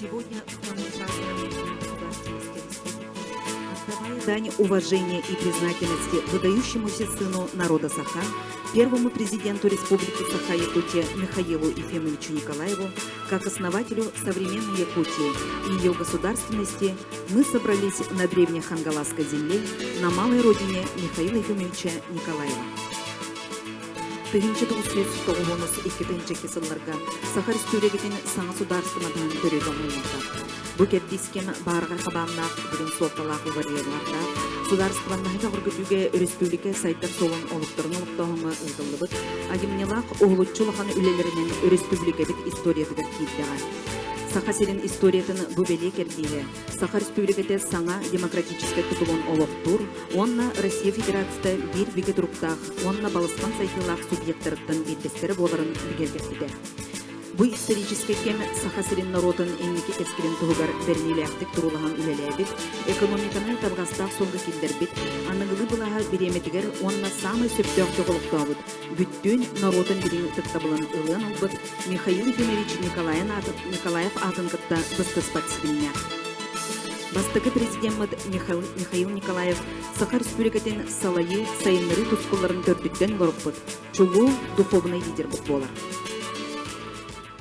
Сегодня в канун празднования Дня государственности республики, отдавая дань уважения и признательности выдающемуся сыну народа Саха, первому президенту Республики Саха-Якутия Михаилу Ефимовичу Николаеву, как основателю современной Якутии и ее государственности, мы собрались на древней Хангаласской земле, на малой родине Михаила Ефимовича Николаева. Тыгынчы тугусыз тоғуыныз 2-нче кесылларга Саха Республикатын саңа сударствадан көрөйдөн ойынта. Бу кепдискен барга хабамнак бүгүн соталак вариаларда сударстваннахыга хүргүтүгө республика сайттар солон олуктарын олуктоонга ылдылыбыт агимнелак оолутчулахан үлелеринин республика бит историятыгар кийддага. Саха селин историятын бу беле кердиге. Саха Республикате саңа демократическая тутулун олоктур, онна Россия Федерацияда бир биге туруктах, онна балыскан сайтылах субъекттарыттан билбестери боларын бигелгеттиде. Бу исторический кем Саха селин народын эмнеки эскилин тугугар бернилектик турулахан үлелебит, экономиканы табгастак солга килдербит, аныгылы булаха биреметигер онна самый сөптөктө голуктабыт. Бүттүн народын бирин тыктабылын ылын албыт Михаил Ефимович Николаев атын кытта быстыс спортсменне. Бастыгы президент Михаил Николаев Саха Республикатын салайы сайынныры тускуларын төрдүттен лорукпыт. Чулу духовный лидер болар.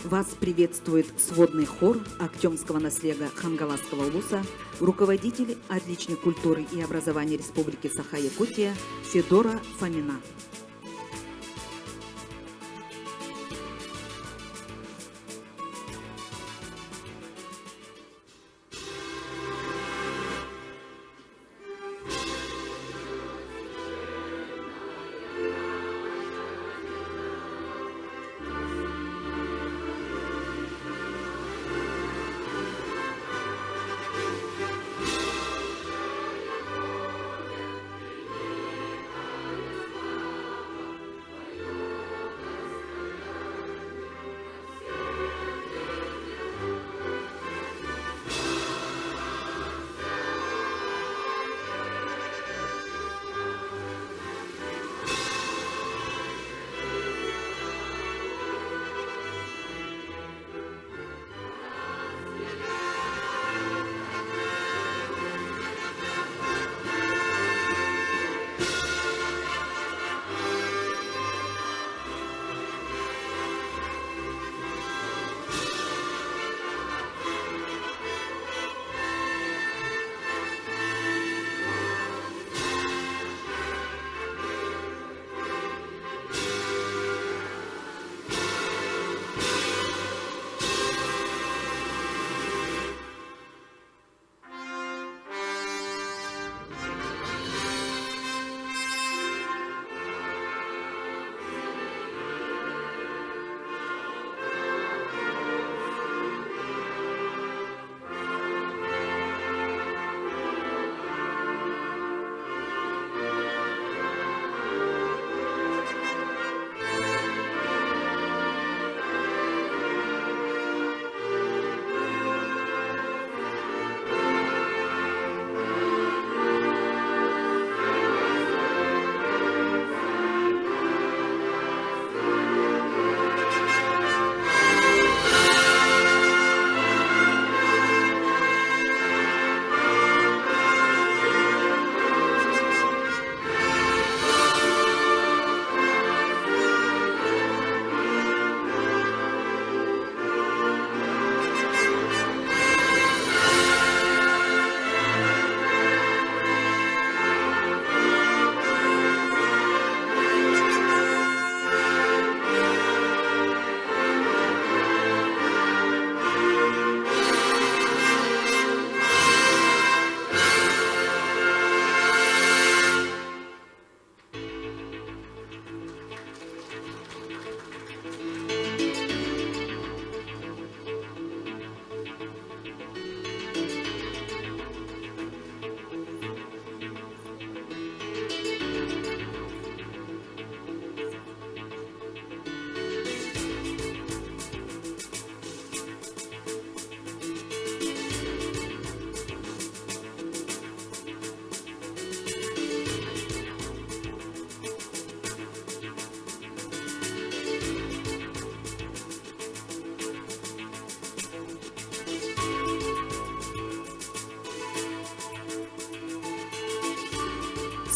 Вас приветствует сводный хор Актемского наследия Хангаласского улуса, руководитель отличной культуры и образования Республики Саха-Якутия Федора Фомина.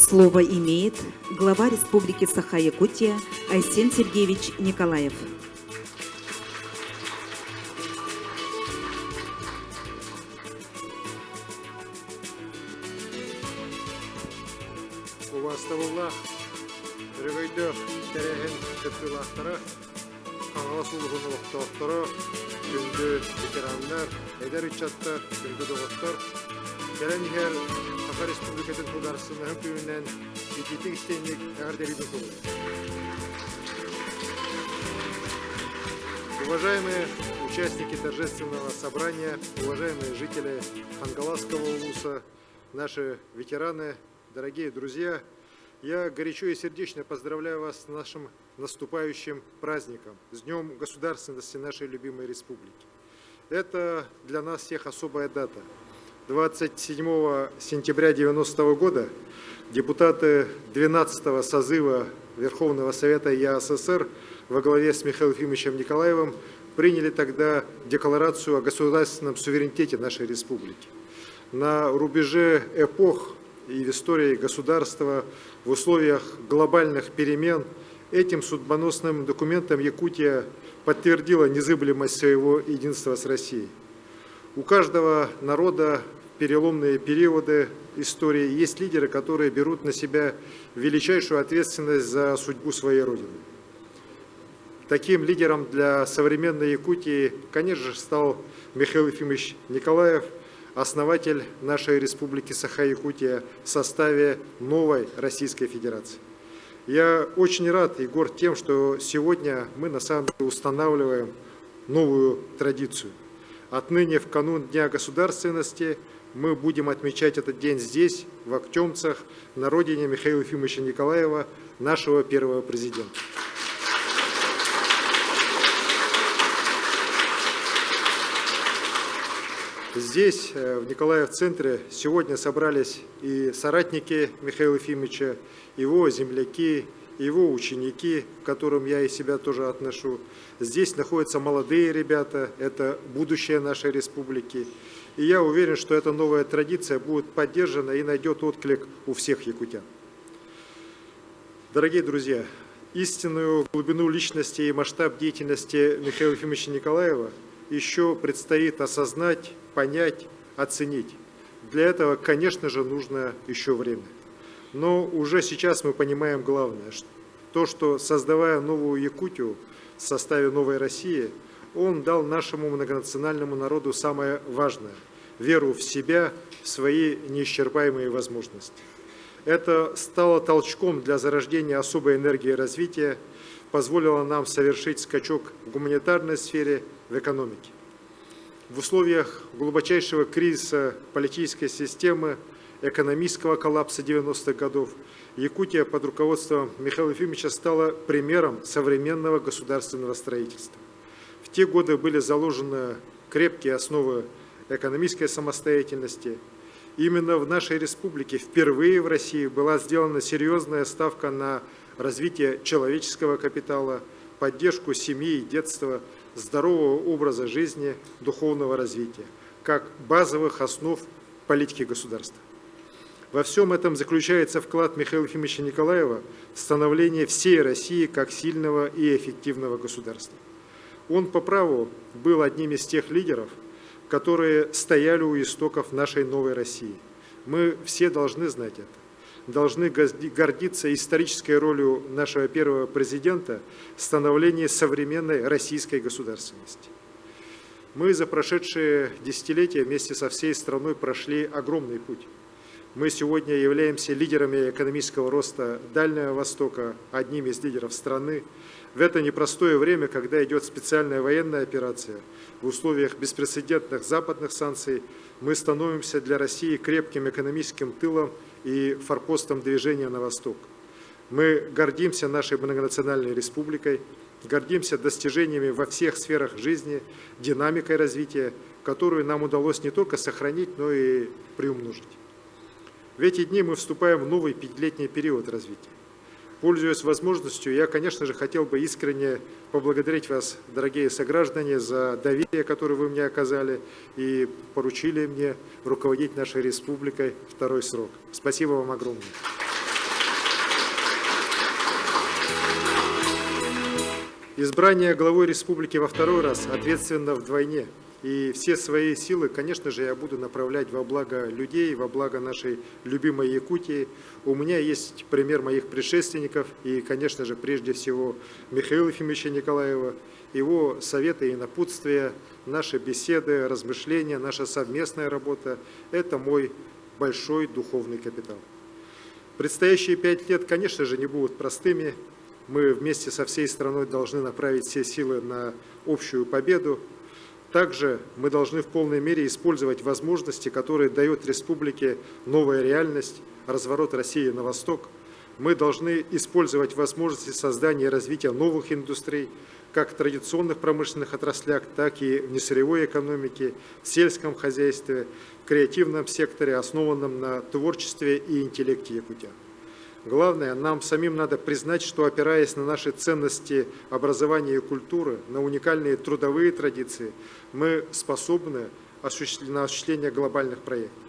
Слово имеет глава Республики Саха-Якутия Айсен Сергеевич Николаев. Уваставуллах, ревейдер, терехен, кептилахтара, қаңғала сулығын ұлықтауқтары, күнді ветерандар, эдер үтчаттар, күнді доғыттар, келен егер Саха Республикатын Хударсының күнінен икетік істейінік әғірдерінің көңілі. Уважаемые участники торжественного собрания, уважаемые жители Хангаласского улуса, наши ветераны, дорогие друзья, я горячо и сердечно поздравляю вас с нашим наступающим праздником, с Днем Государственности нашей любимой республики. Это для нас всех особая дата. 27 сентября 1990 года депутаты 12-го созыва Верховного Совета ЯССР во главе с Михаилом Ефимовичем Николаевым приняли тогда декларацию о государственном суверенитете нашей республики. На рубеже эпох и в истории государства в условиях глобальных перемен этим судьбоносным документом Якутия подтвердила незыблемость своего единства с Россией. У каждого народа в переломные периоды истории есть лидеры, которые берут на себя величайшую ответственность за судьбу своей Родины. Таким лидером для современной Якутии, конечно же, стал Михаил Ефимович Николаев, основатель нашей республики Саха-Якутия в составе новой Российской Федерации. Я очень рад и горд тем, что сегодня мы на самом деле устанавливаем новую традицию. Отныне в канун Дня государственности мы будем отмечать этот день здесь, в Актемцах, на родине Михаила Ефимовича Николаева, нашего первого президента. Здесь, в Николаев-центре, сегодня собрались и соратники Михаила Ефимовича, его земляки, его ученики, к которым я и себя тоже отношу. Здесь находятся молодые ребята, это будущее нашей республики. И я уверен, что эта новая традиция будет поддержана и найдет отклик у всех якутян. Дорогие друзья, истинную глубину личности и масштаб деятельности Михаила Ефимовича Николаева еще предстоит осознать, понять, оценить. Для этого, конечно же, нужно еще время. Но уже сейчас мы понимаем главное, то, что, создавая новую Якутию в составе новой России, он дал нашему многонациональному народу самое важное – веру в себя, в свои неисчерпаемые возможности. Это стало толчком для зарождения особой энергии развития, позволило нам совершить скачок в гуманитарной сфере, в экономике. В условиях глубочайшего кризиса политической системы, экономического коллапса 90-х годов, Якутия под руководством Михаила Ефимовича стала примером современного государственного строительства. В те годы были заложены крепкие основы экономической самостоятельности. Именно в нашей республике впервые в России была сделана серьезная ставка на развитие человеческого капитала, поддержку семьи и детства, здорового образа жизни, духовного развития, как базовых основ политики государства. Во всем этом заключается вклад Михаила Ефимовича Николаева в становление всей России как сильного и эффективного государства. Он по праву был одним из тех лидеров, которые стояли у истоков нашей новой России. Мы все должны знать это. Должны гордиться исторической ролью нашего первого президента в становлении современной российской государственности. Мы за прошедшие десятилетия вместе со всей страной прошли огромный путь. Мы сегодня являемся лидерами экономического роста Дальнего Востока, одним из лидеров страны. В это непростое время, когда идет специальная военная операция, в условиях беспрецедентных западных санкций, мы становимся для России крепким экономическим тылом и форпостом движения на восток. Мы гордимся нашей многонациональной республикой, гордимся достижениями во всех сферах жизни, динамикой развития, которую нам удалось не только сохранить, но и приумножить. В эти дни мы вступаем в новый пятилетний период развития. Пользуясь возможностью, я, конечно же, хотел бы искренне поблагодарить вас, дорогие сограждане, за доверие, которое вы мне оказали и поручили мне руководить нашей республикой второй срок. Спасибо вам огромное. Избрание главой республики во второй раз ответственно вдвойне. И все свои силы, конечно же, я буду направлять во благо людей, во благо нашей любимой Якутии. У меня есть пример моих предшественников и, конечно же, прежде всего Михаила Ефимовича Николаева, его советы и напутствия, наши беседы, размышления, наша совместная работа – это мой большой духовный капитал. Предстоящие 5 лет, конечно же, не будут простыми. Мы вместе со всей страной должны направить все силы на общую победу. Также мы должны в полной мере использовать возможности, которые дает республике новая реальность, разворот России на восток. Мы должны использовать возможности создания и развития новых индустрий, как в традиционных промышленных отраслях, так и в несырьевой экономике, в сельском хозяйстве, в креативном секторе, основанном на творчестве и интеллекте якутян. Главное, нам самим надо признать, что, опираясь на наши ценности образования и культуры, на уникальные трудовые традиции, мы способны на осуществление глобальных проектов.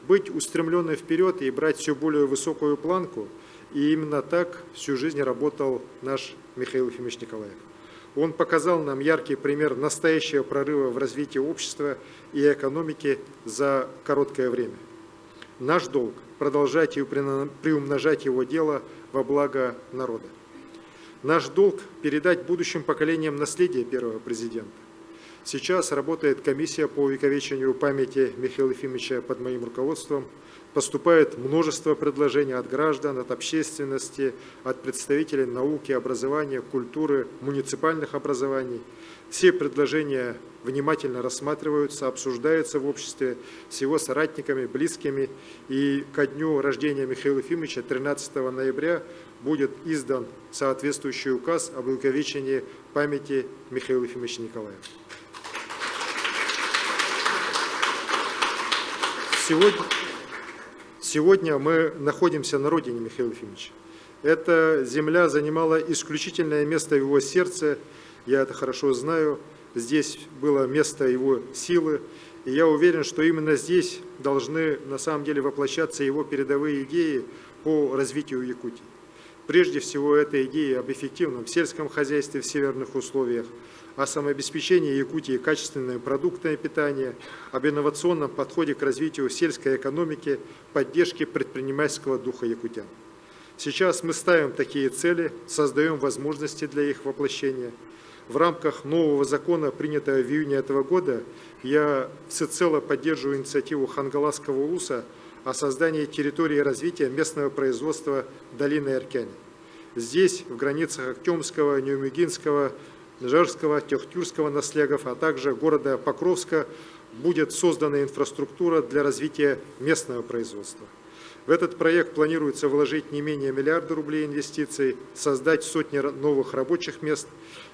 Быть устремленным вперед и брать все более высокую планку, и именно так всю жизнь работал наш Михаил Ефимович Николаев. Он показал нам яркий пример настоящего прорыва в развитии общества и экономики за короткое время. Наш долг – продолжать и приумножать его дело во благо народа. Наш долг – передать будущим поколениям наследие первого президента. Сейчас работает комиссия по увековечению памяти Михаила Ефимовича под моим руководством. Поступает множество предложений от граждан, от общественности, от представителей науки, образования, культуры, муниципальных образований. Все предложения внимательно рассматриваются, обсуждаются в обществе с его соратниками, близкими. И ко дню рождения Михаила Ефимовича, 13 ноября, будет издан соответствующий указ об увековечении памяти Михаила Ефимовича Николаева. Сегодня мы находимся на родине Михаила Ефимовича. Эта земля занимала исключительное место в его сердце, я это хорошо знаю. Здесь было место его силы, и я уверен, что именно здесь должны на самом деле воплощаться его передовые идеи по развитию Якутии. Прежде всего, это идеи об эффективном сельском хозяйстве в северных условиях, о самообеспечении Якутии качественными продуктами питания, об инновационном подходе к развитию сельской экономики, поддержке предпринимательского духа якутян. Сейчас мы ставим такие цели, создаем возможности для их воплощения. В рамках нового закона, принятого в июне этого года, я всецело поддерживаю инициативу Хангаласского улуса о создании территории развития местного производства долины Эркяни. Здесь, в границах Актемского, Неумегинского, Нжерского, Техтюрского наслегов, а также города Покровска, будет создана инфраструктура для развития местного производства. В этот проект планируется вложить не менее миллиарда рублей инвестиций, создать сотни новых рабочих мест,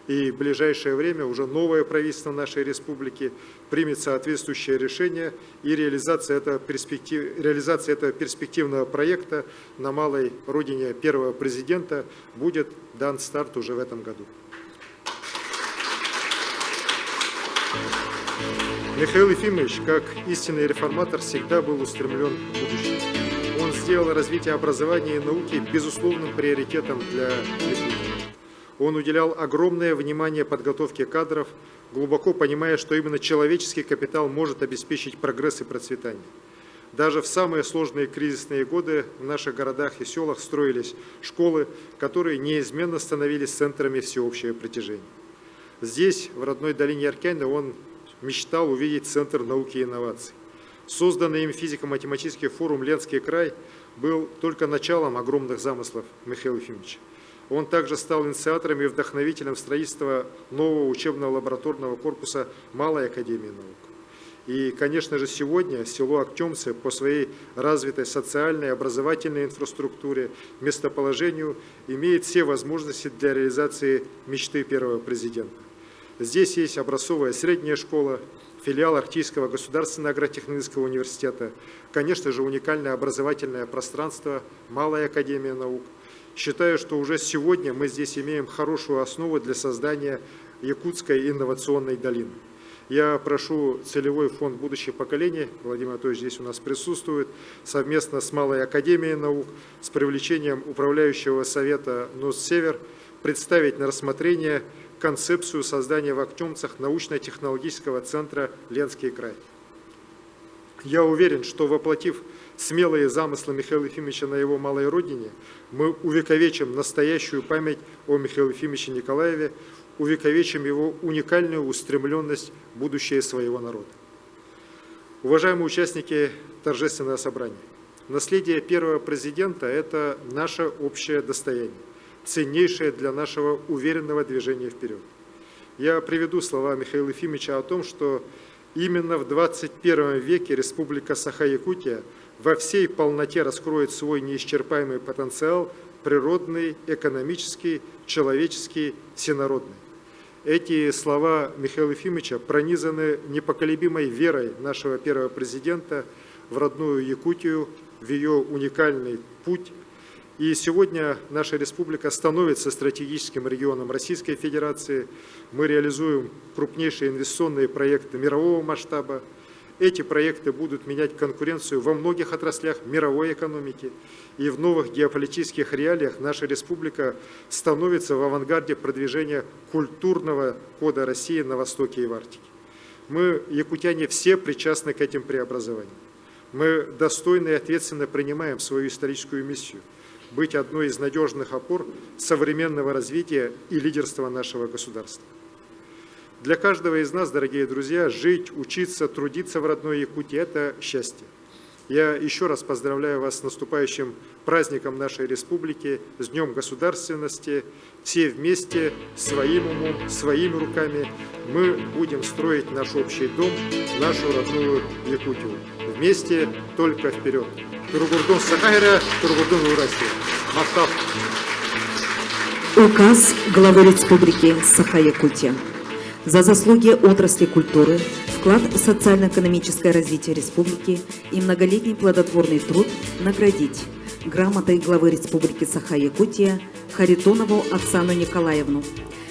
и в ближайшее время уже новое правительство нашей республики примет соответствующее решение, и реализация этого перспективного проекта на малой родине первого президента будет дан старт уже в этом году. Михаил Ефимович, как истинный реформатор, всегда был устремлен в будущее. Он сделал развитие образования и науки безусловным приоритетом для Якутии. Он уделял огромное внимание подготовке кадров, глубоко понимая, что именно человеческий капитал может обеспечить прогресс и процветание. Даже в самые сложные кризисные годы в наших городах и селах строились школы, которые неизменно становились центрами всеобщего притяжения. Здесь, в родной долине Эркяни, он мечтал увидеть Центр науки и инноваций. Созданный им физико-математический форум «Ленский край» был только началом огромных замыслов Михаила Ефимовича. Он также стал инициатором и вдохновителем строительства нового учебного лабораторного корпуса Малой академии наук. И, конечно же, сегодня село Актемцы по своей развитой социальной и образовательной инфраструктуре, местоположению имеет все возможности для реализации мечты первого президента. Здесь есть образцовая средняя школа, филиал Арктического государственного агротехнического университета, конечно же, уникальное образовательное пространство, Малая академия наук. Считаю, что уже сегодня мы здесь имеем хорошую основу для создания Якутской инновационной долины. Я прошу целевой фонд будущих поколений, Владимир Анатольевич здесь у нас присутствует, совместно с Малой академией наук, с привлечением управляющего совета НОС-Север, представить на рассмотрение концепцию создания в Актемцах научно-технологического центра «Ленский край». Я уверен, что, воплотив смелые замыслы Михаила Ефимовича на его малой родине, мы увековечим настоящую память о Михаиле Ефимовиче Николаеве, увековечим его уникальную устремленность в будущее своего народа. Уважаемые участники торжественного собрания, наследие первого президента – это наше общее достояние, ценнейшее для нашего уверенного движения вперед. Я приведу слова Михаила Ефимовича о том, что именно в 21 веке Республика Саха-Якутия во всей полноте раскроет свой неисчерпаемый потенциал природный, экономический, человеческий, всенародный. Эти слова Михаила Ефимовича пронизаны непоколебимой верой нашего первого президента в родную Якутию, в ее уникальный путь. И сегодня наша республика становится стратегическим регионом Российской Федерации. Мы реализуем крупнейшие инвестиционные проекты мирового масштаба. Эти проекты будут менять конкуренцию во многих отраслях мировой экономики. И в новых геополитических реалиях наша республика становится в авангарде продвижения культурного кода России на Востоке и в Арктике. Мы, якутяне, все причастны к этим преобразованиям. Мы достойно и ответственно принимаем свою историческую миссию – быть одной из надежных опор современного развития и лидерства нашего государства. Для каждого из нас, дорогие друзья, жить, учиться, трудиться в родной Якутии – это счастье. Я еще раз поздравляю вас с наступающим праздником нашей республики, с Днем государственности. Все вместе, своим умом, своими руками мы будем строить наш общий дом, нашу родную Якутию. Вместе только вперед. Тургурдун Сахайра, Тургурдун Урасия. Мактав. Указ главы Республики Саха-Якутия. За заслуги отрасли культуры, вклад в социально-экономическое развитие республики и многолетний плодотворный труд наградить грамотой главы Республики Саха-Якутия Харитонову Оксану Николаевну,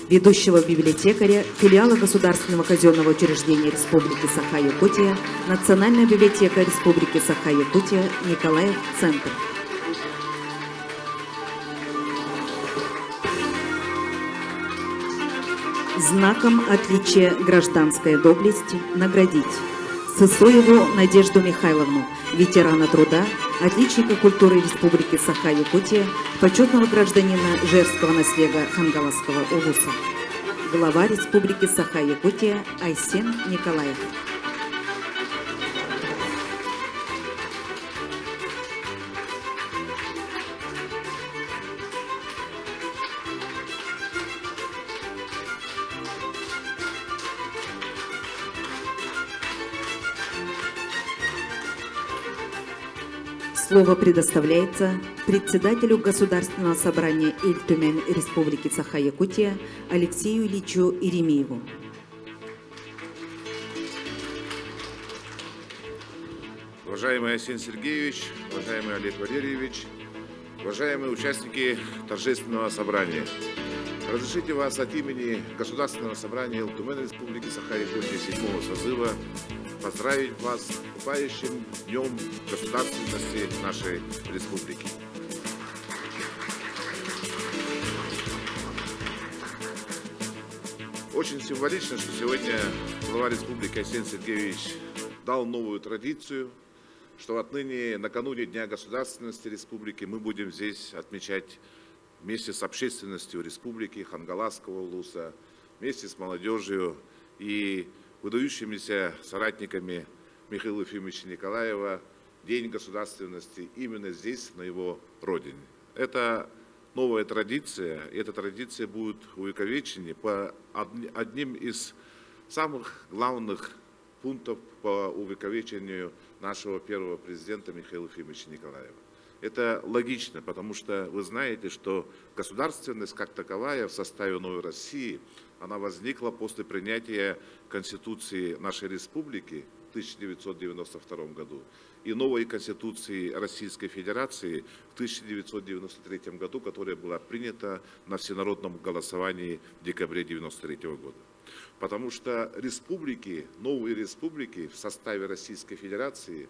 ведущего библиотекаря филиала Государственного казенного учреждения Республики Саха-Якутия, Национальная библиотека Республики Саха-Якутия, Николаев-Центр. Знаком отличия гражданская доблесть наградить Сысоеву Надежду Михайловну, ветерана труда, отличника культуры Республики Саха-Якутия, почетного гражданина Жерского наследия Хангаласского улуса. Глава Республики Саха-Якутия Айсен Николаев. Слово предоставляется председателю Государственного собрания Иль-Тюмень Республики Саха-Якутия Алексею Ильичу Иеремееву. Уважаемый Арсений Сергеевич, уважаемый Олег Валерьевич, уважаемые участники торжественного собрания, разрешите вас от имени Государственного собрания Иль-Тюмень Республики Саха-Якутия 7-го созыва поздравить вас с наступающим Днем государственности нашей республики. Очень символично, что сегодня глава республики Арсений Сергеевич дал новую традицию, что отныне, накануне Дня государственности республики, мы будем здесь отмечать вместе с общественностью республики, Хангаласского улуса, вместе с молодежью и выдающимися соратниками Михаила Ефимовича Николаева День государственности именно здесь, на его родине. Это новая традиция, и эта традиция будет увековечена по одним из самых главных пунктов по увековечению нашего первого президента Михаила Ефимовича Николаева. Это логично, потому что вы знаете, что государственность как таковая в составе новой России, она возникла после принятия Конституции нашей республики в 1992 году и новой Конституции Российской Федерации в 1993 году, которая была принята на всенародном голосовании в декабре 1993 года. Потому что республики, новые республики в составе Российской Федерации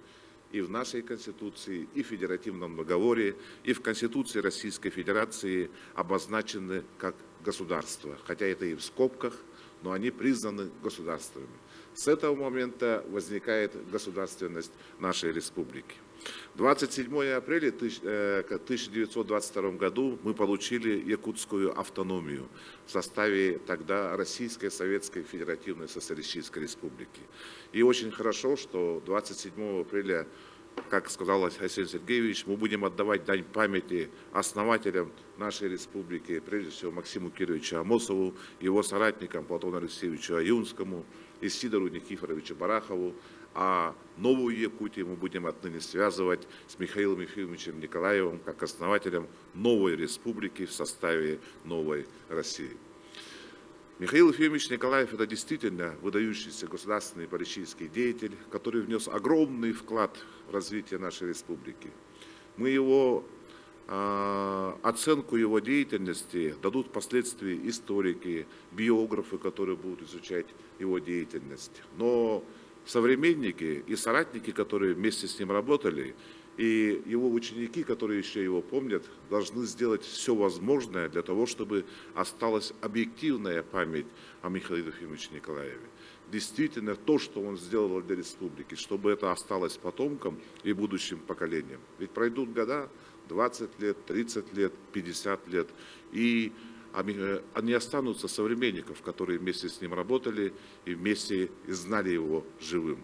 и в нашей Конституции, и в Федеративном договоре, и в Конституции Российской Федерации обозначены как государства, хотя это и в скобках, но они признаны государствами. С этого момента возникает государственность нашей республики. 27 апреля 1922 году мы получили якутскую автономию в составе тогда Российской Советской Федеративной Социалистической Республики. И очень хорошо, что 27 апреля, как сказал Арсений Сергеевич, мы будем отдавать дань памяти основателям нашей республики, прежде всего Максиму Кировичу Амосову, его соратникам Платону Алексеевичу Аюнскому и Сидору Никифоровичу Барахову, а новую Якутию мы будем отныне связывать с Михаилом Ефимовичем Николаевым как основателем новой республики в составе новой России. Михаил Ефимович Николаев – это действительно выдающийся государственный и политический деятель, который внес огромный вклад в развитие нашей республики. Мы оценку его деятельности дадут впоследствии историки, биографы, которые будут изучать его деятельность. Но современники и соратники, которые вместе с ним работали, и его ученики, которые еще его помнят, должны сделать все возможное для того, чтобы осталась объективная память о Михаиле Ефимовиче Николаеве. Действительно, то, что он сделал для республики, чтобы это осталось потомкам и будущим поколениям. Ведь пройдут года, 20 лет, 30 лет, 50 лет, и они останутся современников, которые вместе с ним работали и вместе знали его живым.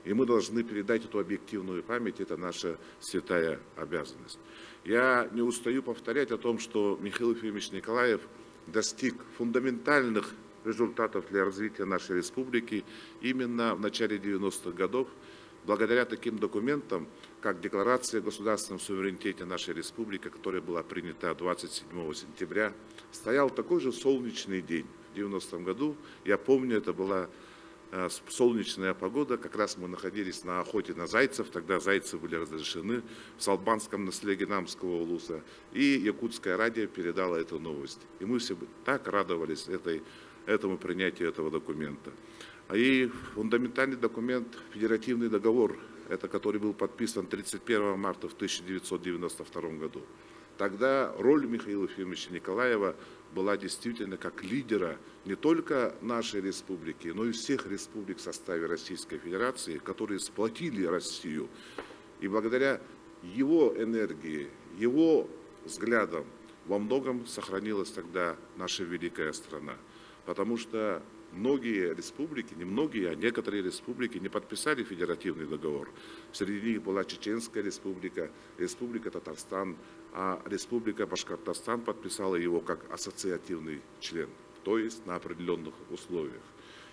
И мы должны передать эту объективную память, это наша святая обязанность. Я не устаю повторять о том, что Михаил Ефимович Николаев достиг фундаментальных результатов для развития нашей республики именно в начале 90-х годов, благодаря таким документам, как Декларация о государственном суверенитете нашей республики, которая была принята 27 сентября, стоял такой же солнечный день в 90-м году. Я помню, это была солнечная погода, как раз мы находились на охоте на зайцев, тогда зайцы были разрешены в Салбанском наследии Намского улуса, и Якутское радио передало эту новость. И мы все так радовались этому принятию этого документа. И фундаментальный документ, федеративный договор, это который был подписан 31 марта в 1992 году. Тогда роль Михаила Ефимовича Николаева была действительно как лидера не только нашей республики, но и всех республик в составе Российской Федерации, которые сплотили Россию. И благодаря его энергии, его взглядам во многом сохранилась тогда наша великая страна. Потому что многие республики, не многие, а некоторые республики не подписали федеративный договор. Среди них была Чеченская республика, Республика Татарстан, а Республика Башкортостан подписала его как ассоциативный член, то есть на определенных условиях.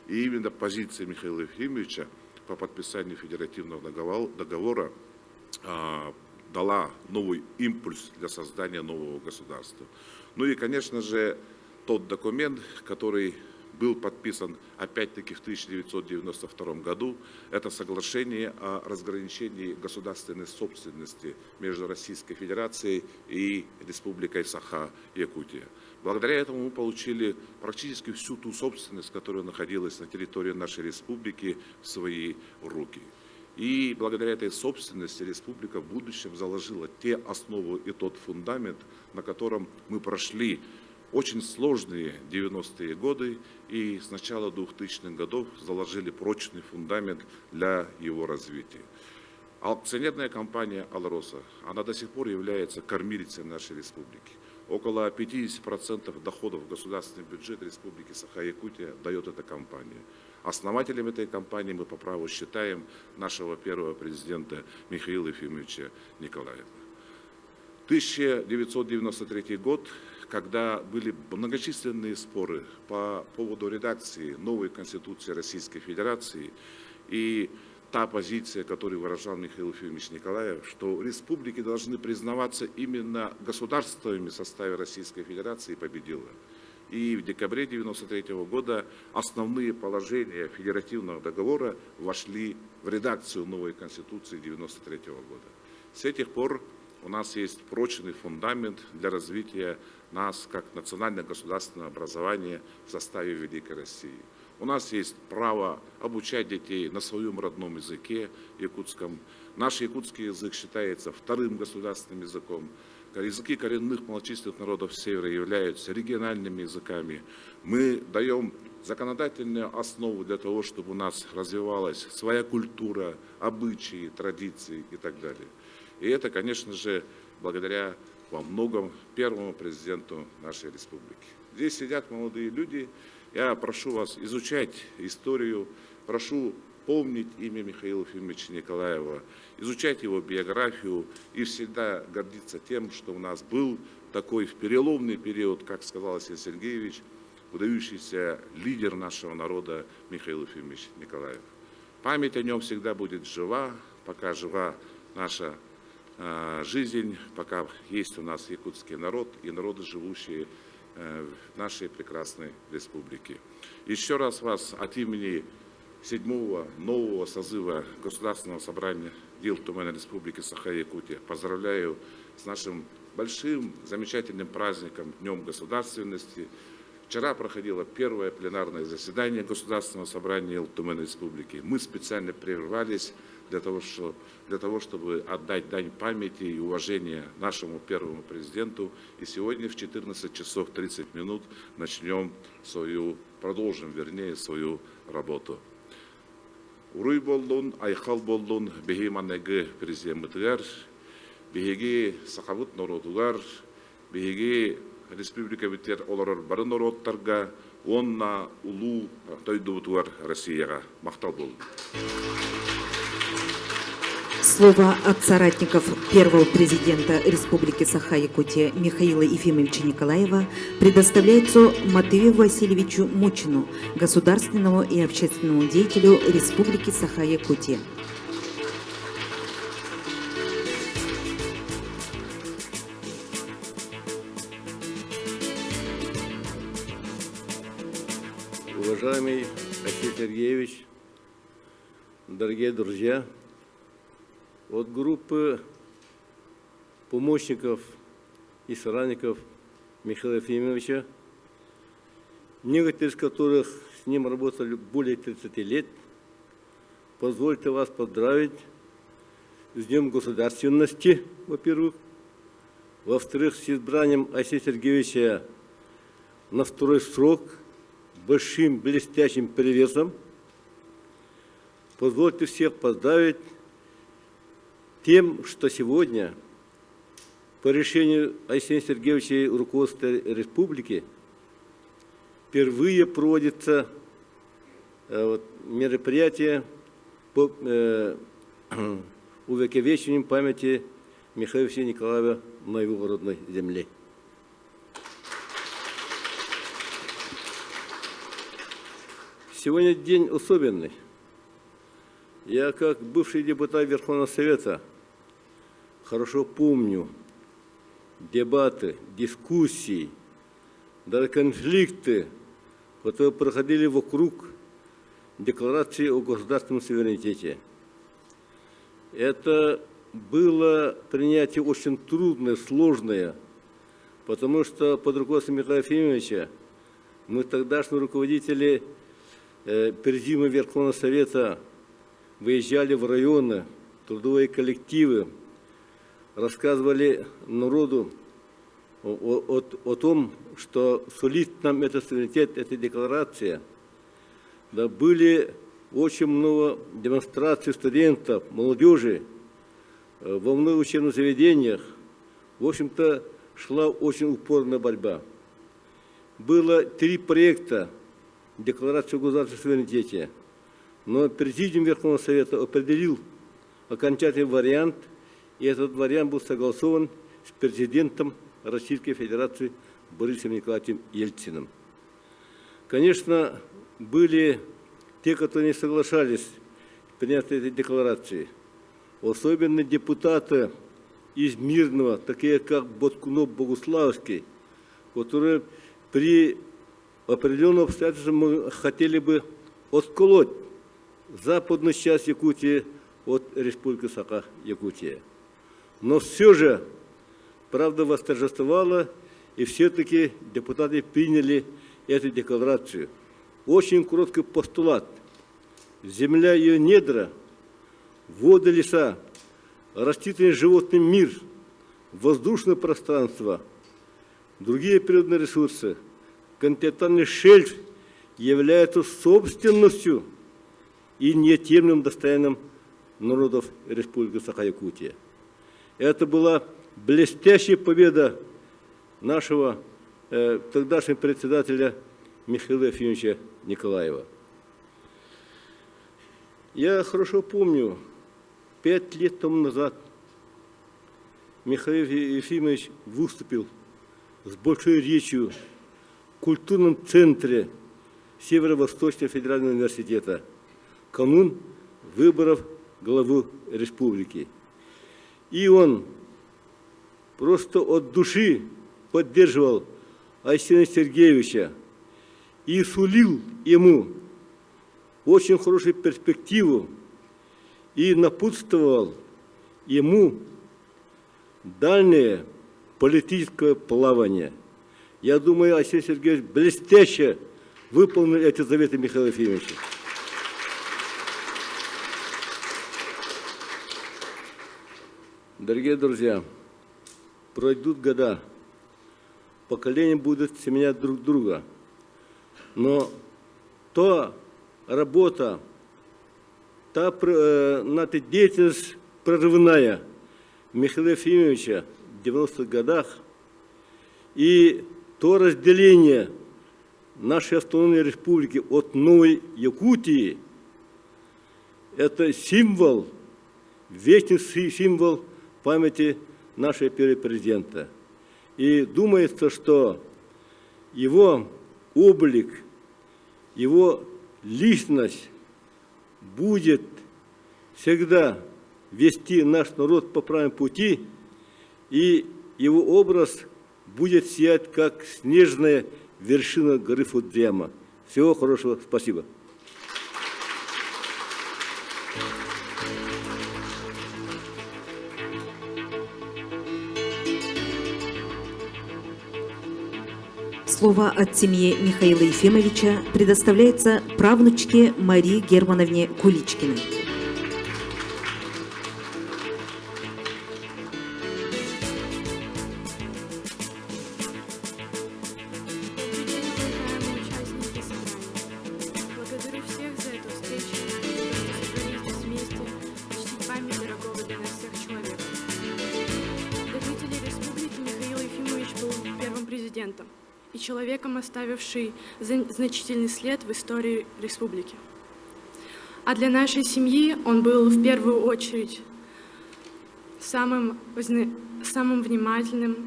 И именно позиция Михаила Ефимовича по подписанию федеративного договора дала новый импульс для создания нового государства. Ну и, конечно же, тот документ, который был подписан опять-таки в 1992 году, это соглашение о разграничении государственной собственности между Российской Федерацией и Республикой Саха-Якутия. Благодаря этому мы получили практически всю ту собственность, которая находилась на территории нашей республики, в свои руки. И благодаря этой собственности республика в будущем заложила те основы и тот фундамент, на котором мы прошли очень сложные 90-е годы и с начала 2000-х годов заложили прочный фундамент для его развития. Акционерная компания «Алроса», она до сих пор является кормилицей нашей республики. Около 50% доходов в государственный бюджет республики Саха-Якутия дает эта компания. Основателем этой компании мы по праву считаем нашего первого президента Михаила Ефимовича Николаева. 1993 год, когда были многочисленные споры по поводу редакции новой Конституции Российской Федерации, и та позиция, которую выражал Михаил Ефимович Николаев, что республики должны признаваться именно государствами в составе Российской Федерации, победила. И в декабре 1993 года основные положения федеративного договора вошли в редакцию новой Конституции 1993 года. С этих пор у нас есть прочный фундамент для развития нас как национально-государственного образования в составе Великой России. У нас есть право обучать детей на своем родном языке якутском. Наш якутский язык считается вторым государственным языком. языки коренных малочисленных народов Севера являются региональными языками. Мы даем законодательную основу для того, чтобы у нас развивалась своя культура, обычаи, традиции и так далее. И это, конечно же, благодаря во многом первому президенту нашей республики. Здесь сидят молодые люди. Я прошу вас изучать историю, прошу помнить имя Михаила Ефимовича Николаева, изучать его биографию и всегда гордиться тем, что у нас был такой в переломный период, как сказал Василий Сергеевич, выдающийся лидер нашего народа Михаил Ефимович Николаев. Память о нем всегда будет жива, пока жива наша жизнь, пока есть у нас якутский народ и народы, живущие в нашей прекрасной республике. Еще раз вас от имени 7-го нового созыва Государственного собрания дел Туманной Республики Саха-Якутия поздравляю с нашим большим, замечательным праздником, Днем Государственности. Вчера проходило первое пленарное заседание Государственного собрания Туманной Республики. Мы специально прервались для того, чтобы отдать дань памяти и уважения нашему первому президенту. И сегодня в 14 часов 30 минут продолжим свою работу. Уруй болдун, айхал болдун, беги манеги президентыгар, беги сахавут народугар, беги республика битер оларар барын народтарга, онна улу тойдубутугар Россияга. Мақтал болдун. Слово от соратников первого президента Республики Саха-Якутия Михаила Ефимовича Николаева предоставляется Матвею Васильевичу Мучину, государственному и общественному деятелю Республики Саха-Якутия. Уважаемый Василий Сергеевич, дорогие друзья, от группы помощников и соратников Михаила Ефимовича, некоторые из которых с ним работали более 30 лет, позвольте вас поздравить с Днем Государственности, во-первых, во-вторых, с избранием Василия Сергеевича на второй срок большим блестящим перевесом. Позвольте всех поздравить тем, что сегодня по решению Василия Сергеевича и руководства республики впервые проводится мероприятие по увековечению памяти Михаила Ефимовича Николаева на его родной земле. Сегодня день особенный. Я, как бывший депутат Верховного Совета, хорошо помню дебаты, дискуссии, даже конфликты, которые проходили вокруг Декларации о государственном суверенитете. Это было принятие очень трудное, сложное, потому что под руководством Михаила Ефимовича мы, тогдашние руководители Президиума Верховного Совета, выезжали в районы, трудовые коллективы, рассказывали народу о том, что сулит нам этот суверенитет, эта декларация. Да, были очень много демонстраций студентов, молодежи во многих учебных заведениях. В общем-то, шла очень упорная борьба. Было 3 проекта Декларации о государственном суверенитете. Но Президиум Верховного Совета определил окончательный вариант, и этот вариант был согласован с президентом Российской Федерации Борисом Николаевичем Ельциным. Конечно, были те, которые не соглашались с принятием этой декларации. Особенно депутаты из Мирного, такие как Боткунов Богуславский, которые при определенных обстоятельствах мы хотели бы отколоть западную часть Якутии от Республики Саха-Якутия. Но все же правда восторжествовала, и все-таки депутаты приняли эту декларацию. Очень короткий постулат. Земля и ее недра, воды, леса, растительный животный мир, воздушное пространство, другие природные ресурсы, континентальный шельф являются собственностью и неотъемлемым достоянием народов Республики Саха-Якутия. Это была блестящая победа нашего тогдашнего председателя Михаила Ефимовича Николаева. Я хорошо помню, 5 лет тому назад Михаил Ефимович выступил с большой речью в культурном центре Северо-Восточного федерального университета канун выборов главы республики. И он просто от души поддерживал Арсения Сергеевича и сулил ему очень хорошую перспективу и напутствовал ему дальнее политическое плавание. Я думаю, Арсений Сергеевич блестяще выполнил эти заветы Михаила Ефимовича. Дорогие друзья, пройдут года, поколения будут сменять друг друга, но та работа, та деятельность прорывная Михаила Ефимовича в 90-х годах и то разделение нашей автономной республики от Новой Якутии – это символ, вечный символ памяти нашего первого президента. И думается, что его облик, его личность будет всегда вести наш народ по правильному пути, и его образ будет сиять, как снежная вершина горы Фудзияма. Всего хорошего, спасибо. Слово от семьи Михаила Ефимовича предоставляется правнучке Марии Германовне Куличкиной. Уважаемые участники собрания, благодарю всех за эту встречу, что собрались здесь вместе чтить память дорогого для нас всех человека. Для жителей республики Михаил Ефимович был первым президентом и человеком, оставивший значительный след в истории республики. А для нашей семьи он был в первую очередь самым внимательным,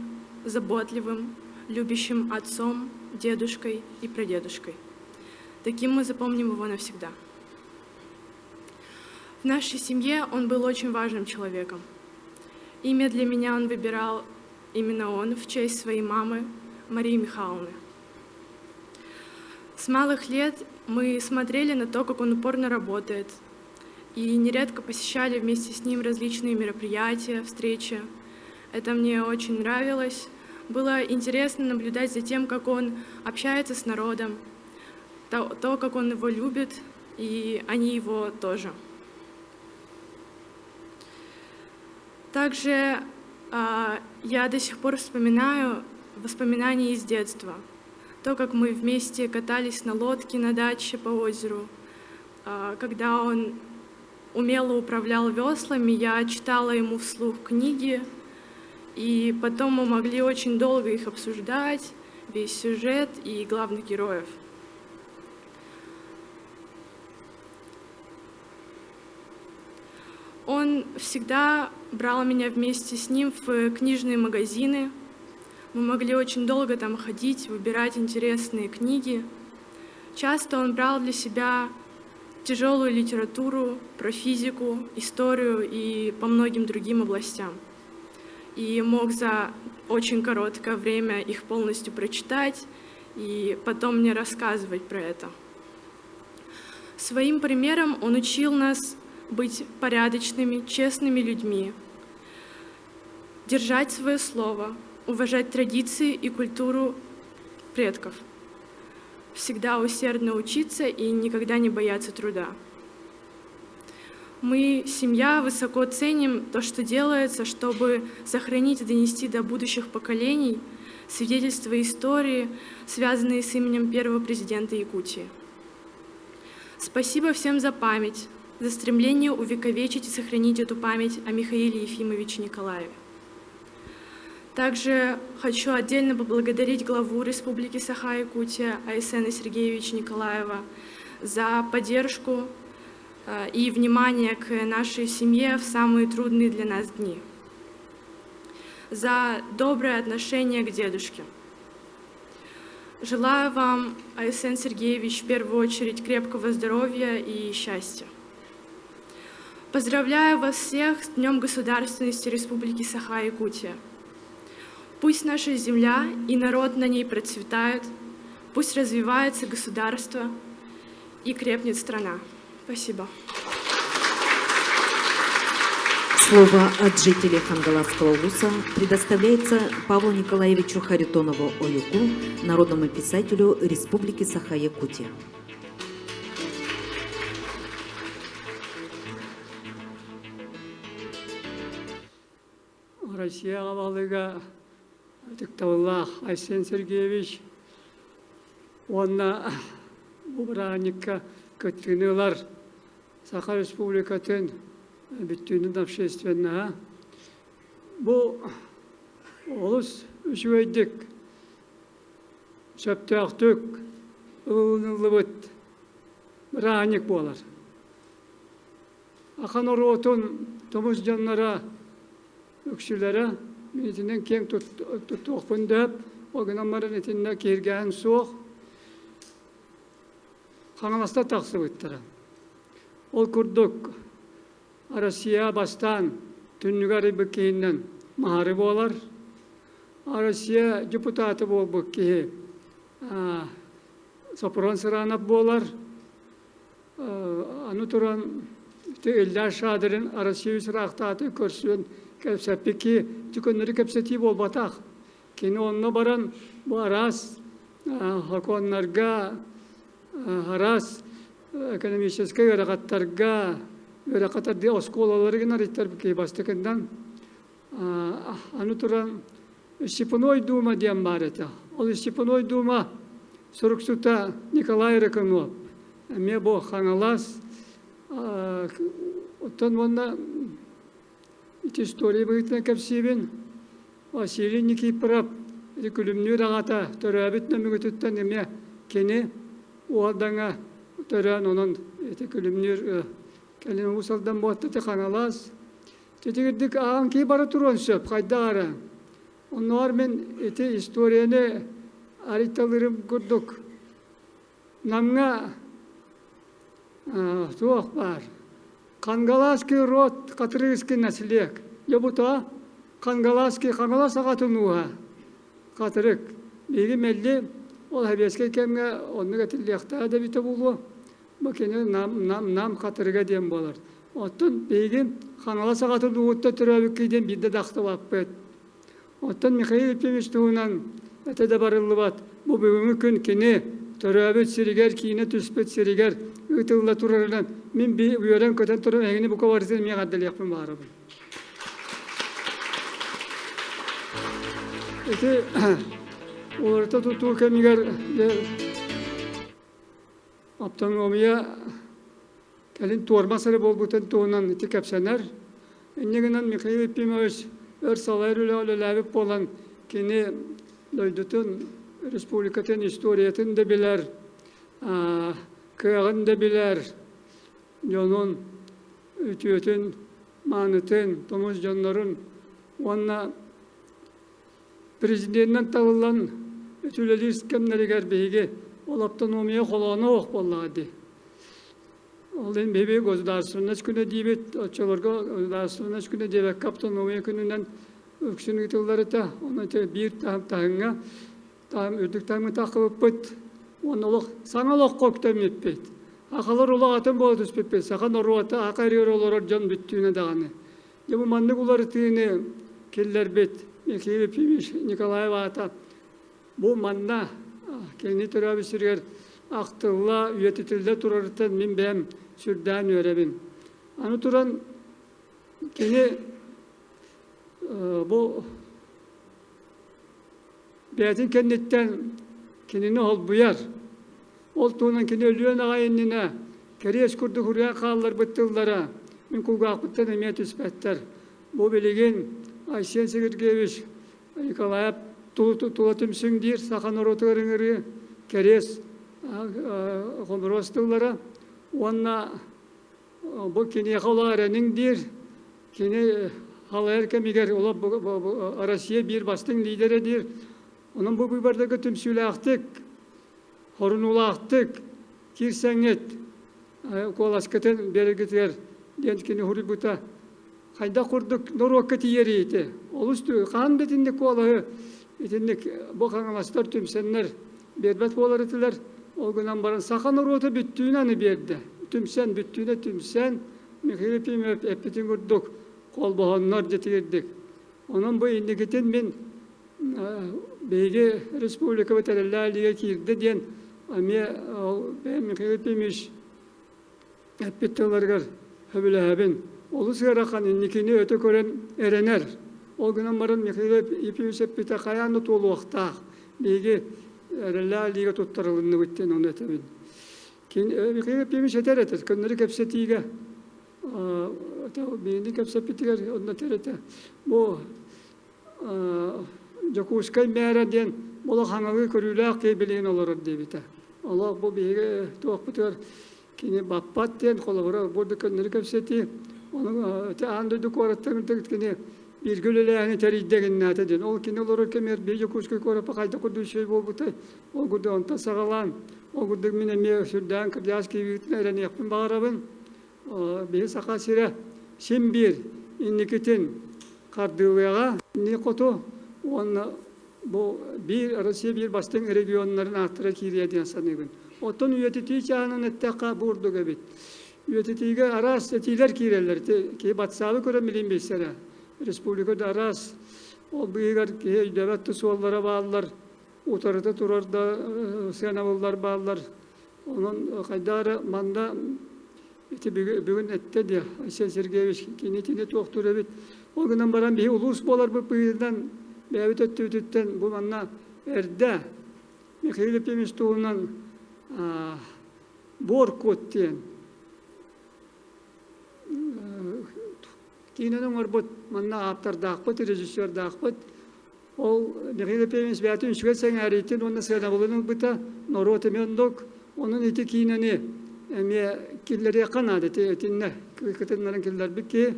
заботливым, любящим отцом, дедушкой и прадедушкой. Таким мы запомним его навсегда. В нашей семье он был очень важным человеком. Имя для меня он выбирал именно он в честь своей мамы Марии Михайловны. С малых лет мы смотрели на то, как он упорно работает, и нередко посещали вместе с ним различные мероприятия, встречи. Это мне очень нравилось. Было интересно наблюдать за тем, как он общается с народом, то, как он его любит, и они его тоже. Также я до сих пор вспоминаю воспоминания из детства. То, как мы вместе катались на лодке на даче по озеру. Когда он умело управлял веслами, я читала ему вслух книги, и потом мы могли очень долго их обсуждать, весь сюжет и главных героев. Он всегда брал меня вместе с ним в книжные магазины. Мы могли очень долго там ходить, выбирать интересные книги. Часто он брал для себя тяжелую литературу про физику, историю и по многим другим областям. И мог за очень короткое время их полностью прочитать и потом мне рассказывать про это. Своим примером он учил нас быть порядочными, честными людьми, держать свое слово, уважать традиции и культуру предков, всегда усердно учиться и никогда не бояться труда. Мы, семья, высоко ценим то, что делается, чтобы сохранить и донести до будущих поколений свидетельства истории, связанные с именем первого президента Якутии. Спасибо всем за память, за стремление увековечить и сохранить эту память о Михаиле Ефимовиче Николаеве. Также хочу отдельно поблагодарить главу Республики Саха-Якутия Айсена Сергеевича Николаева за поддержку и внимание к нашей семье в самые трудные для нас дни, за доброе отношение к дедушке. Желаю вам, Айсен Сергеевич, в первую очередь крепкого здоровья и счастья. Поздравляю вас всех с Днем Государственности Республики Саха-Якутия. Пусть наша земля и народ на ней процветают, пусть развивается государство и крепнет страна. Спасибо. Слово от жителей Хангаласского улуса предоставляется Павлу Николаевичу Харитонову Оюку, народному писателю Республики Саха-Якутия. Россия Авалыга Тиктаваллах Айсен Сергеевич онна бубраникка көткенелар Саха Республикатын бүттүнүн общественная бу олус үчүйдик сөптөктүк ылынылыбыт браник болар ахан оротун томуз жаннара өксүлөрө Митинен кең туттуқпын деп, оғынамарын етінне керген соқ, қаңаласта тақсы бұттыра. Ол күрдік Россия бастан түннігары бүккейінен мағары болар. Россия депутаты бол бүккейі сопыран сыранап болар. Аны тұран үлләр шадырын Россия сұрақтаты көрсін Кәпсәппеке түкөннері кәпсәти бол батақ. Кені онына баран барас, хаконларға, арас, экономический өрәқаттарға, өрәқаттарды осколалары генар иттер бікей бастықындан. Аны тұран Степаной дума дем бар еті. Ол Степаной дума сұрықсута Николай Рыкынов. Әме бұл қаңалас. Оттан онна история быгытна кәпсебен Василий Никипрап күлімнү рағата төрәбіт нөмігітіттен еме кені оғадаңа төрән оның күлімнүр кәлін ұсалдан бұатты қаңалас. Тетігірдік ағын кей бара тұрған сөп, қайда ара. Онлар мен историяны ариталырым күрдік. Намға туақ бар. Қангаласки род қатырғызки нәсілек. Ебута қангаласки қангалас ағатынуға қатырық. Бегі мәлі ол әбеске кәмге онны кәтіліқта әдәбіті болу. Бұкені нам қатырға дем болар. Оттын бегі қангалас ағатынуғытта түрәбік кейден бидді дақты ваппет. Оттын Михаил Ефимович туғынан әтеді барылы бат. Бұл бүгінгі күн кені төрәбіт сиригер, кейіне түспет сиригер, үтілі тұрарынан. Мен үйерен көтен тұрын әңіне бұқа барысын мен ғаддал яқпын барабын. Эти оларда тұту кәмігер автономия кәлін туармасыры бол бұтын туынан еті кәпсәнер. Әнегінен Михаил Ефимович өр салайыр өлі болан кені лойдытын республикатын историятын да білер, күйағын да білер, жонын үтіетін, манытын, томыз жанларын, онна президенттен талылан үтілеліс кәмнерігер бейге ол автономия қолағына оқ болады. Олын бебе государственность күні дейбет, отчаларға государственность күні дейбек автономия күнінен өксінің тылдары та, оны бір тағыңа үрдік таңы тақылып бұд, оны саңалық қоқтам етпейд. Ақалар олақ атын болады үспеппейд. Сақан оруаты ақайрер олар жан бүттүйіне дағаны. Дебі манны бұлар түйіне келдер бет. Михаил Ефимович Николаев ата. Бұл манна келіне түрәбі сүргер ақтылла, үйетітілді тұрарытын мен бәм сүрдән өребін. Аны туран кені бұл бәтін кеннеттен кенені ол бұяр. Ол туынан кені өліен ағайынына кәрес күрді хүрия қалылар бұттылдара. Мен күлгақ бұттан әмет үспәттер. Бұл білеген Айсен Сергеевич Николаев тулатымсың дейір сақан оротығырыңыры кәрес қомыростылдара. Онна бұл кені қаларының дейір кені халайыр кәмегер олап Россия бір бастың лидері дейір. Onun bu biberdeki tümsüyle aktık, horunula aktık, kirsenet, kolasketen bergitler, gençkini huri buta, kayda kurduk, norokati yeri iti. Oluştu, kan betindik kolahı, itindik, bu kanalastır tümsenler, berbat bolar itiler, o günden baran sakan orota büttüğün anı berdi. Tümsen, büttüğüne tümsen, Mikhailipim epitin kurduk, kol boğanlar getirdik. Onun bu indiketin ben, Beyge Respublika ve Terelali'ye girdi diyen ben Mikhailipimiz epittelerger höbüle hebin. Olu sırakan indikini öte kören erener. O günden barın Mikhailipimiz epitte kayanı tolu vaxtaq. Beyge Terelali'ye tuttarılığını bitten onu etebin. Mikhailipimiz eter eter. Könleri kepsetiyle beyni kepsepitiler onunla terete. Bu Jakuşkay mera diyen bola hangalı körüyle kebileyin olur debite. Allah bu bir tuhafıtır kini bappat diyen kolabora burada könleri kapseti onu te andı korattan tekini bir gülleğini teridegen nate diyen. O kini olur kemer bir jakuşkay korapa kayda kurdu şey bu bute. O kurdu onta sağalan. O kurdu mine me şuradan kırdas kibitlerin yapın bağırabın. Bir sakasire sim bir indiketin kardılığa ne koto Onu bu Rusya bir bastığın regionların ahtıra kiriye diyen sanıgın. Oton üyetitiği çağının etteka burdu gibi. Üyetitiğe aras etiler kireler. Ki batsalı köre milin beysere. Respublikada aras. O büyüger ki devlet suallara bağlılar. Utarıda turarda senavullar bağlılar. Onun kaydarı manda bugün ette diye. Ayşe Sergeyeviç kinetini tohtur evet. O günden baran bir ulus bolar bu büyüden Beyabit öttüğütten bu manna erde Mikhailipimiz tuğunan borkot diyen kinenin orbut manna aptar dağpıt, rejissör dağpıt o Mikhailipimiz beyatın şügetsen eritin onun sığınavılının bıta norotu mendok onun iti kineni killeri yakan adeti etinne kıtınların killer biki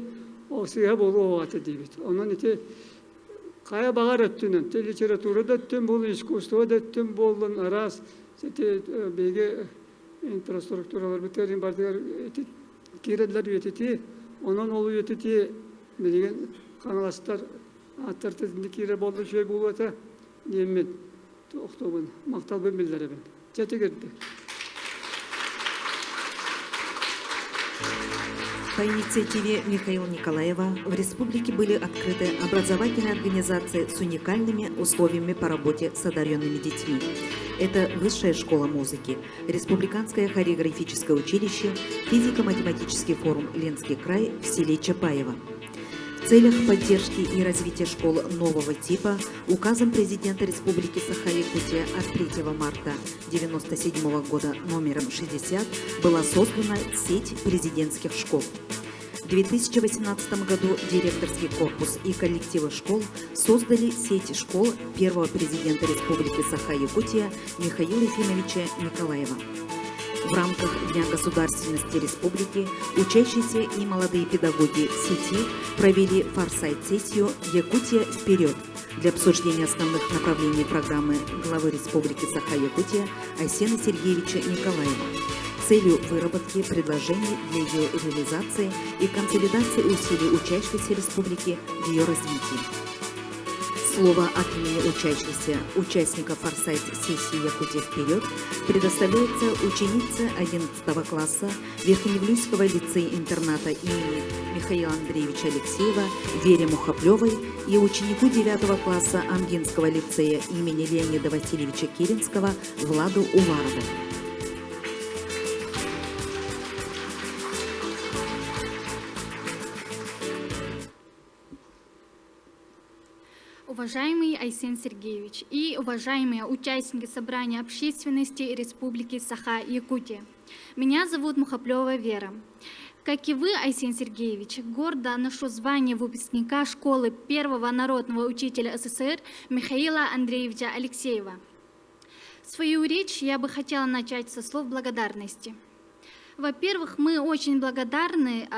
o sığab olu o atı değil onun iti Kaya bağır öttünen, literatürde öttün, bol iskustoda öttün, bolun aras, bege infrastrukturalar biterin partiler kirediler üyetiti, onun olu üyetiti, bilgen kanalastar attartı kire bollu şey bulata, yemin, oktobun, maktal bölmelere ben. Çete girdi. По инициативе Михаила Николаева в республике были открыты образовательные организации с уникальными условиями по работе с одаренными детьми. Это Высшая школа музыки, Республиканское хореографическое училище, Физико-математический форум «Ленский край» в селе Чапаево. В целях поддержки и развития школ нового типа указом президента Республики Саха-Якутия от 3 марта 1997 года номером 60 была создана сеть президентских школ. В 2018 году директорский корпус и коллективы школ создали сеть школ первого президента Республики Саха-Якутия Михаила Ефимовича Николаева. В рамках Дня государственности республики учащиеся и молодые педагоги сети провели форсайт-сессию «Якутия вперед» для обсуждения основных направлений программы главы Республики Саха-Якутия Айсена Сергеевича Николаева с целью выработки предложений для ее реализации и консолидации усилий учащихся республики в ее развитии. Слово от имени учащихся участников форсайт-сессии «Якутия вперед» предоставляется ученице 11 класса Верхневлюйского лицея-интерната имени Михаила Андреевича Алексеева Вере Мухоплевой и ученику 9 класса Амгинского лицея имени Леонида Васильевича Киринского Владу Уварову. Уважаемый Айсен Сергеевич и уважаемые участники собрания общественности Республики Саха-Якутия, меня зовут Мухаплева Вера. Как и вы, Айсен Сергеевич, гордо ношу звание выпускника школы первого народного учителя СССР Михаила Андреевича Алексеева. Свою речь я бы хотела начать со слов благодарности. Во-первых, мы очень благодарны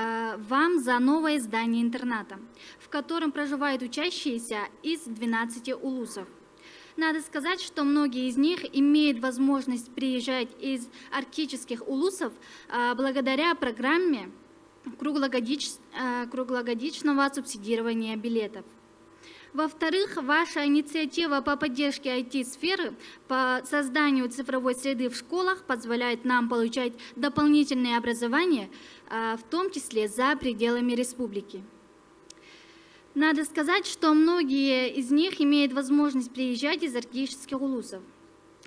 вам за новое здание интерната, в котором проживают учащиеся из 12 улусов. Надо сказать, что многие из них имеют возможность приезжать из арктических улусов благодаря программе круглогодичного субсидирования билетов. Во-вторых, ваша инициатива по поддержке IT-сферы, по созданию цифровой среды в школах позволяет нам получать дополнительное образование, в том числе за пределами республики. Надо сказать, что многие из них имеют возможность приезжать из арктических улусов.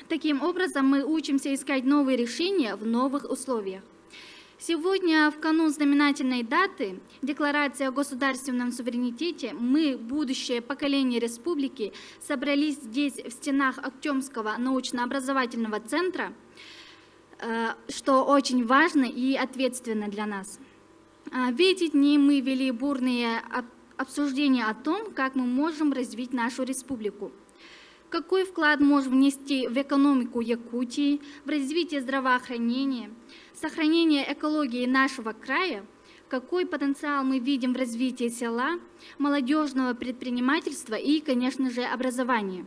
Таким образом, мы учимся искать новые решения в новых условиях. Сегодня, в канун знаменательной даты, Декларации о государственном суверенитете, мы, будущее поколение республики, собрались здесь, в стенах Актемского научно-образовательного центра, что очень важно и ответственно для нас. В эти дни мы вели бурные обсуждения о том, как мы можем развить нашу республику. Какой вклад можем внести в экономику Якутии, в развитие здравоохранения, сохранение экологии нашего края, какой потенциал мы видим в развитии села, молодежного предпринимательства и, конечно же, образования.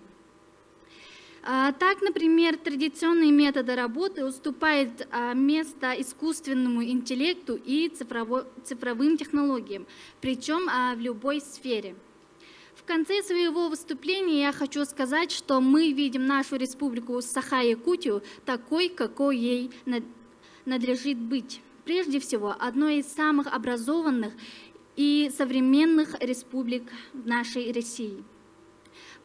Так, например, традиционные методы работы уступают место искусственному интеллекту и цифровым технологиям, причем в любой сфере. В конце своего выступления я хочу сказать, что мы видим нашу республику Саха-Якутию такой, какой ей надлежит быть. Прежде всего, одной из самых образованных и современных республик в нашей России.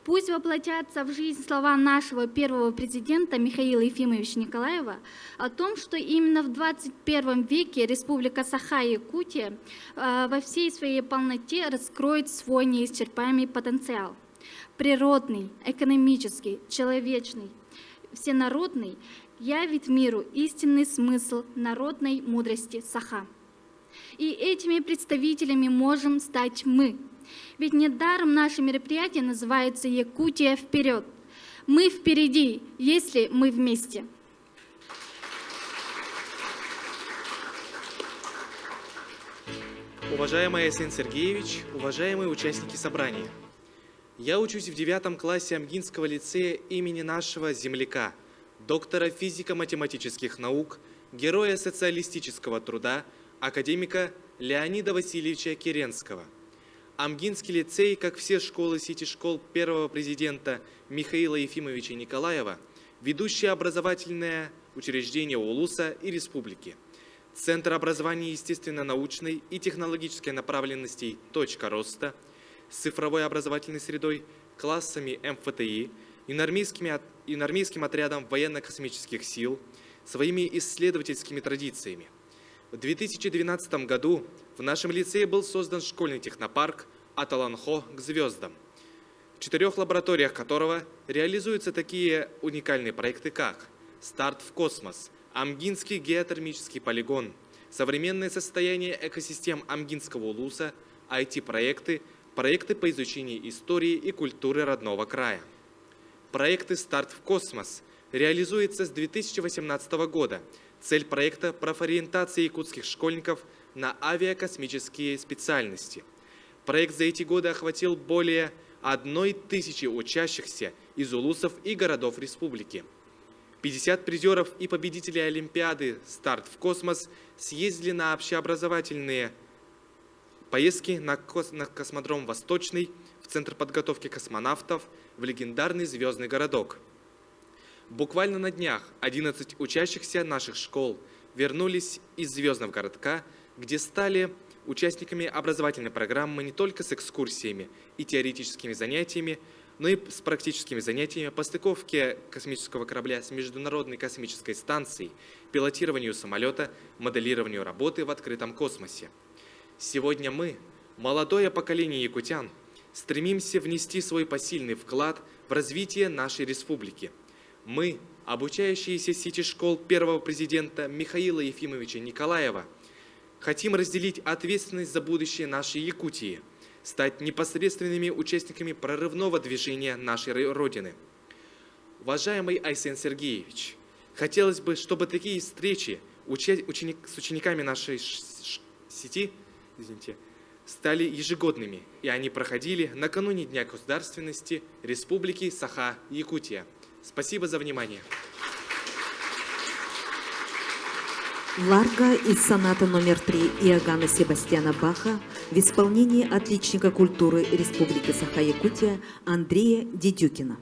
Пусть воплотятся в жизнь слова нашего первого президента Михаила Ефимовича Николаева о том, что именно в 21 веке Республика Саха-Якутия во всей своей полноте раскроет свой неисчерпаемый потенциал. Природный, экономический, человечный, всенародный, явит миру истинный смысл народной мудрости Саха. И этими представителями можем стать мы. Ведь недаром наше мероприятие называется «Якутия вперед». Мы впереди, если мы вместе. Уважаемый Айсен Сергеевич, уважаемые участники собрания, я учусь в 9 классе Амгинского лицея имени нашего земляка, доктора физико-математических наук, героя социалистического труда, академика Леонида Васильевича Керенского. Амгинский лицей, как все школы сети школ первого президента Михаила Ефимовича Николаева, ведущее образовательное учреждение Улуса и республики. Центр образования естественно-научной и технологической направленностей «Точка роста» с цифровой образовательной средой, классами МФТИ, юноармейским отрядом военно-космических сил, своими исследовательскими традициями. В 2012 году в нашем лицее был создан школьный технопарк «От Аланхо к звездам», в 4 лабораториях которого реализуются такие уникальные проекты, как «Старт в космос», Амгинский геотермический полигон, современное состояние экосистем Амгинского улуса, IT-проекты, проекты по изучению истории и культуры родного края. Проекты «Старт в космос» реализуется с 2018 года. Цель проекта – профориентация якутских школьников на авиакосмические специальности. Проект за эти годы охватил более 1000 учащихся из улусов и городов республики. 50 призеров и победителей Олимпиады «Старт в космос» съездили на общеобразовательные поездки на космодром «Восточный», в Центр подготовки космонавтов, в легендарный звездный городок. Буквально на днях 11 учащихся наших школ вернулись из звездного городка, где стали участниками образовательной программы не только с экскурсиями и теоретическими занятиями, но и с практическими занятиями по стыковке космического корабля с Международной космической станцией, пилотированию самолета, моделированию работы в открытом космосе. Сегодня мы, молодое поколение якутян, стремимся внести свой посильный вклад в развитие нашей республики. Мы, обучающиеся в сети школ первого президента Михаила Ефимовича Николаева, хотим разделить ответственность за будущее нашей Якутии, стать непосредственными участниками прорывного движения нашей Родины. Уважаемый Айсен Сергеевич, хотелось бы, чтобы такие встречи с учениками нашей сети стали ежегодными, и они проходили накануне Дня государственности Республики Саха-Якутия. Спасибо за внимание. Ларго из соната номер 3 Иоганна Себастьяна Баха в исполнении отличника культуры Республики Саха-Якутия Андрея Дедюкина.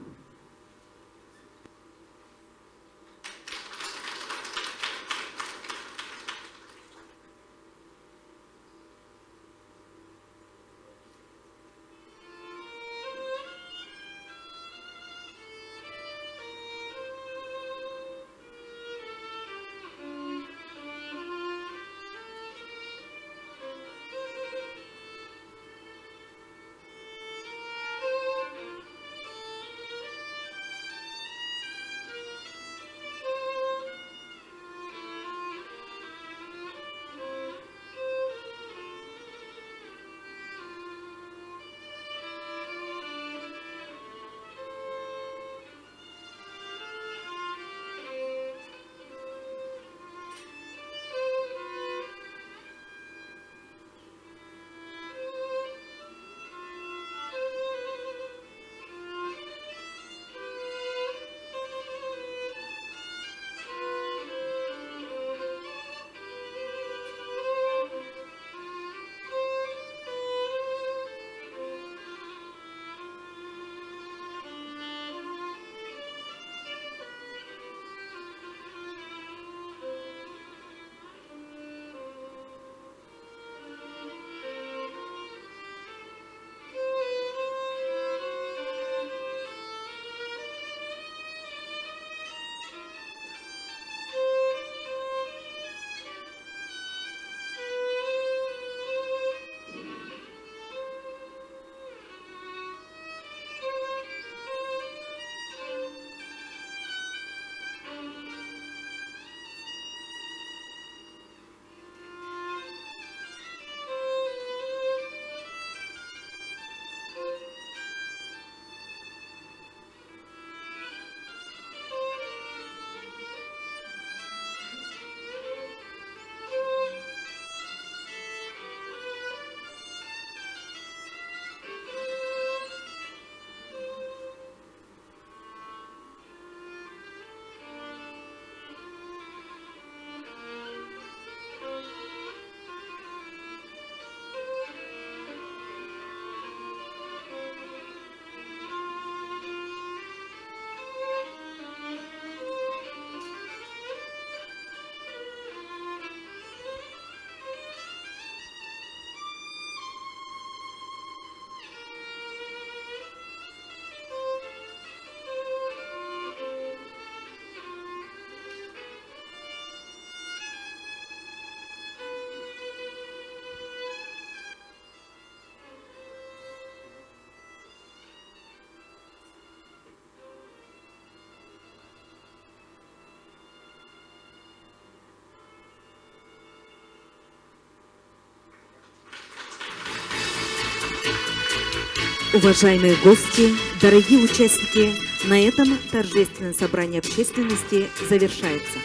Уважаемые гости, дорогие участники, на этом торжественное собрание общественности завершается.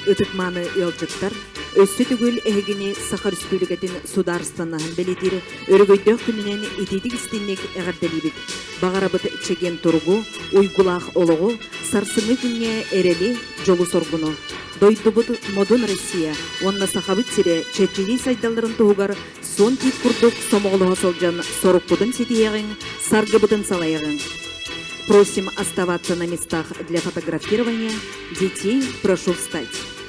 Ытыкманы Илджиттар, өссі түгіл әгіне Саха Республикатын сударстанағын белетері өрігөйдөк күнінен итетік істеннек әғарделебік. Бағарабыт чеген тұрғу, уйгулақ олығы, сарсыңы күнне әрелі жолу соргуну. Дойдубут модун Россия, онна Сахабыт сире чечеги сайдаларын туғар, сон тип курдук сомоғылығы солжан сорықпудын сетиягын, саргыбытын салаягын. Просим оставаться на местах для фотографирования. Детей прошу встать.